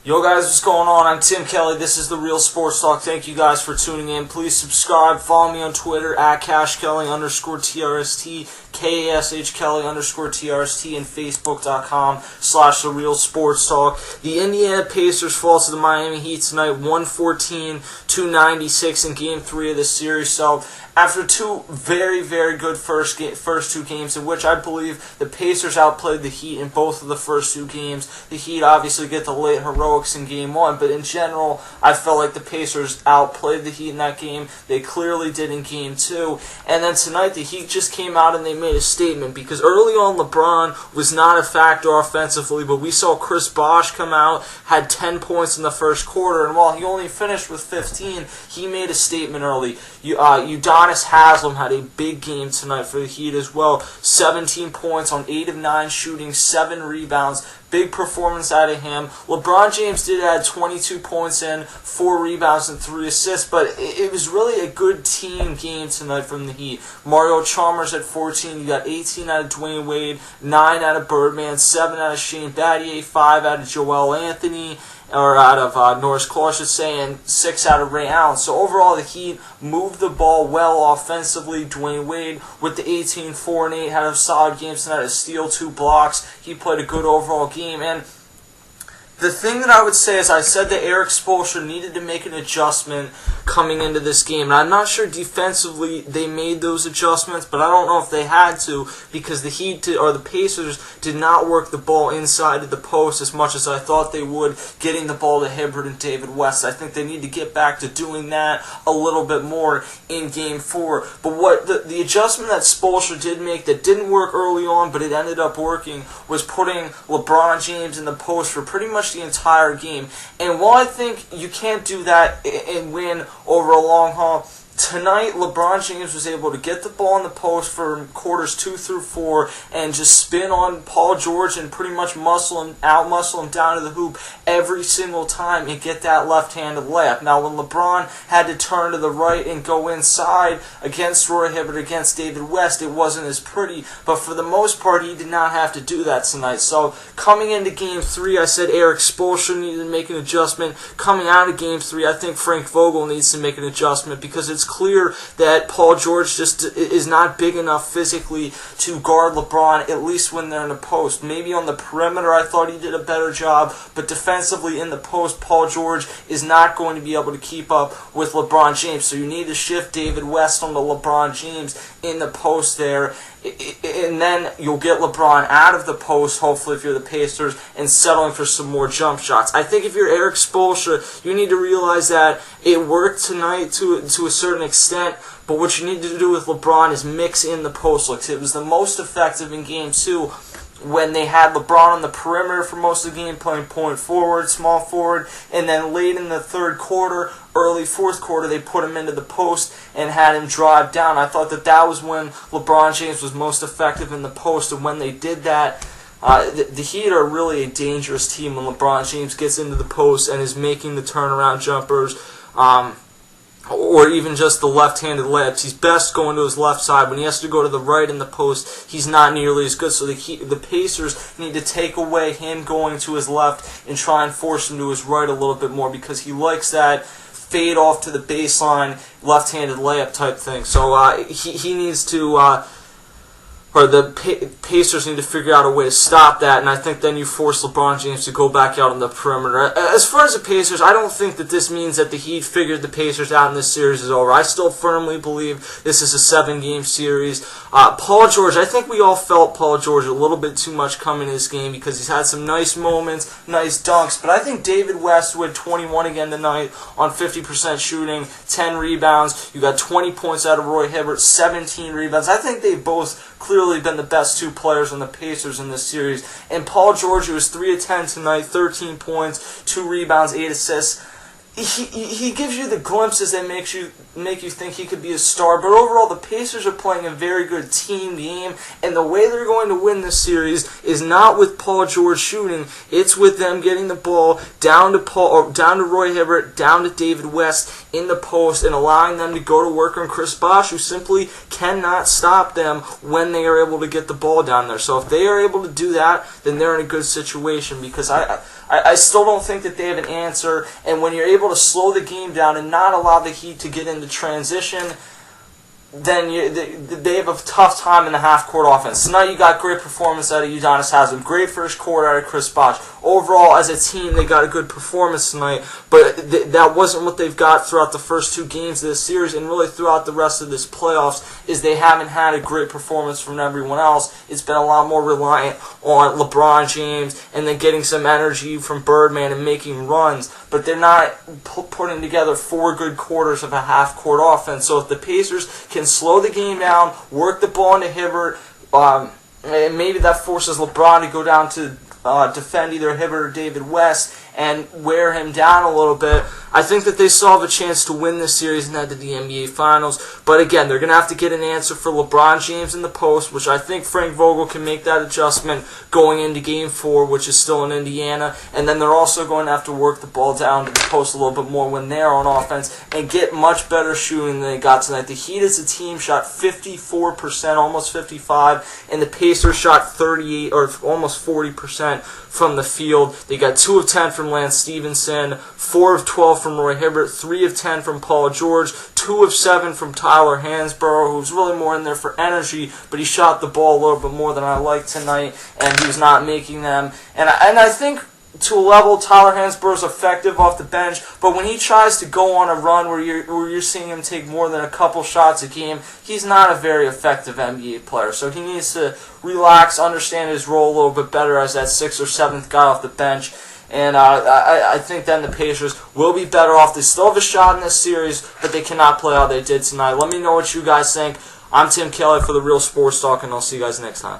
Yo guys, what's going on? I'm Tim Kelly. This is The Real Sports Talk. Thank you guys for tuning in. Please subscribe. Follow me on Twitter at CashKelly_TRST, KASHKelly_TRST, and Facebook.com/The Real Sports Talk. The Indiana Pacers fall to the Miami Heat tonight, 114-296 in Game 3 of this series. So after two very, very good first two games, in which I believe the Pacers outplayed the Heat in both of the first two games. The Heat obviously get the late heroics in Game 1, but in general, I felt like the Pacers outplayed the Heat in that game. They clearly did in Game 2. And then tonight, the Heat just came out and they made a statement, because early on, LeBron was not a factor offensively, but we saw Chris Bosh come out, had 10 points in the first quarter, and while he only finished with 15, he made a statement early. Udonis Haslem had a big game tonight for the Heat as well. 17 points on 8 of 9 shooting, 7 rebounds. Big performance out of him. LeBron James did add 22 points in, 4 rebounds and 3 assists, but it was really a good team game tonight from the Heat. Mario Chalmers at 14. You got 18 out of Dwayne Wade, 9 out of Birdman, 7 out of Shane Battier, 5 out of Joel Anthony, or out of Norris Cole, I should say, and 6 out of Ray Allen. So overall, the Heat moved the ball well offensively. Dwayne Wade with the 18, 4, and 8 had a solid game tonight, a steal, 2 blocks. He played a good overall game. And the thing that I would say is, I said that Erik Spoelstra needed to make an adjustment coming into this game. And I'm not sure defensively they made those adjustments, but I don't know if they had to, because the Heat or the Pacers did not work the ball inside of the post as much as I thought they would, getting the ball to Hibbert and David West. I think they need to get back to doing that a little bit more in Game 4. But what the adjustment that Spoelstra did make that didn't work early on, but it ended up working, was putting LeBron James in the post for pretty much the entire game. And while I think you can't do that and win over a long haul, tonight LeBron James was able to get the ball in the post for quarters 2 through 4 and just spin on Paul George and pretty much out-muscle him down to the hoop every single time and get that left-handed layup. Now, when LeBron had to turn to the right and go inside against Roy Hibbert, against David West, it wasn't as pretty, but for the most part, he did not have to do that tonight. So coming into Game 3, I said Erik Spoelstra needed to make an adjustment. Coming out of Game 3, I think Frank Vogel needs to make an adjustment, because it's clear that Paul George just is not big enough physically to guard LeBron, at least when they're in the post. Maybe on the perimeter I thought he did a better job, but defensively in the post, Paul George is not going to be able to keep up with LeBron James. So you need to shift David West onto LeBron James in the post there, and then you'll get LeBron out of the post, hopefully, if you're the Pacers, and settling for some more jump shots. I think if you're Erik Spoelstra, you need to realize that it worked tonight to a certain extent, but what you need to do with LeBron is mix in the post looks. It was the most effective in Game 2 when they had LeBron on the perimeter for most of the game, playing point forward, small forward, and then late in the third quarter, early fourth quarter, they put him into the post and had him drive down. I thought that was when LeBron James was most effective in the post, and when they did that, the Heat are really a dangerous team when LeBron James gets into the post and is making the turnaround jumpers, or even just the left-handed layups. He's best going to his left side. When he has to go to the right in the post, he's not nearly as good. So the Pacers need to take away him going to his left and try and force him to his right a little bit more, because he likes that fade off to the baseline, left-handed layup type thing. So he needs to, or the Pacers need to figure out a way to stop that, and I think then you force LeBron James to go back out on the perimeter. As far as the Pacers, I don't think that this means that the Heat figured the Pacers out and this series is over. I still firmly believe this is a 7-game series. Paul George, I think we all felt Paul George a little bit too much coming in this game, because he's had some nice moments, nice dunks, but I think David West, who had 21 again tonight on 50% shooting, 10 rebounds, you got 20 points out of Roy Hibbert, 17 rebounds. I think they both clearly been the best 2 players on the Pacers in this series. And Paul George, who was 3 of 10 tonight, 13 points, 2 rebounds, 8 assists. He gives you the glimpses that make you think he could be a star, but overall the Pacers are playing a very good team game, and the way they're going to win this series is not with Paul George shooting. It's with them getting the ball down to Roy Hibbert, down to David West in the post, and allowing them to go to work on Chris Bosh, who simply cannot stop them when they are able to get the ball down there. So if they are able to do that, then they're in a good situation, because I I still don't think that they have an answer. And when you're able to slow the game down and not allow the Heat to get into transition, then they have a tough time in the half-court offense. Tonight you got great performance out of Udonis Haslem. Great first quarter out of Chris Bosh. Overall, as a team, they got a good performance tonight, but that wasn't what they've got throughout the first 2 games of this series, and really throughout the rest of this playoffs, is they haven't had a great performance from everyone else. It's been a lot more reliant on LeBron James and then getting some energy from Birdman and making runs, but they're not putting together 4 good quarters of a half-court offense. So if the Pacers can slow the game down, work the ball into Hibbert, and maybe that forces LeBron to go down to defend either Hibbert or David West and wear him down a little bit, I think that they still have a chance to win this series and head to the NBA Finals. But again, they're going to have to get an answer for LeBron James in the post, which I think Frank Vogel can make that adjustment going into Game 4, which is still in Indiana. And then they're also going to have to work the ball down to the post a little bit more when they're on offense and get much better shooting than they got tonight. The Heat as a team shot 54%, almost 55%, and the Pacers shot 38 or almost 40% from the field. They got 2 of 10 from Lance Stevenson, 4 of 12 from Roy Hibbert, 3 of 10 from Paul George, 2 of 7 from Tyler Hansborough, who's really more in there for energy, but he shot the ball a little bit more than I liked tonight, and he was not making them. And I think to a level, Tyler Hansborough's effective off the bench, but when he tries to go on a run where you're seeing him take more than a couple shots a game, he's not a very effective NBA player. So he needs to relax, understand his role a little bit better as that 6th or 7th guy off the bench. And I think then the Pacers will be better off. They still have a shot in this series, but they cannot play how they did tonight. Let me know what you guys think. I'm Tim Kelly for The Real Sports Talk, and I'll see you guys next time.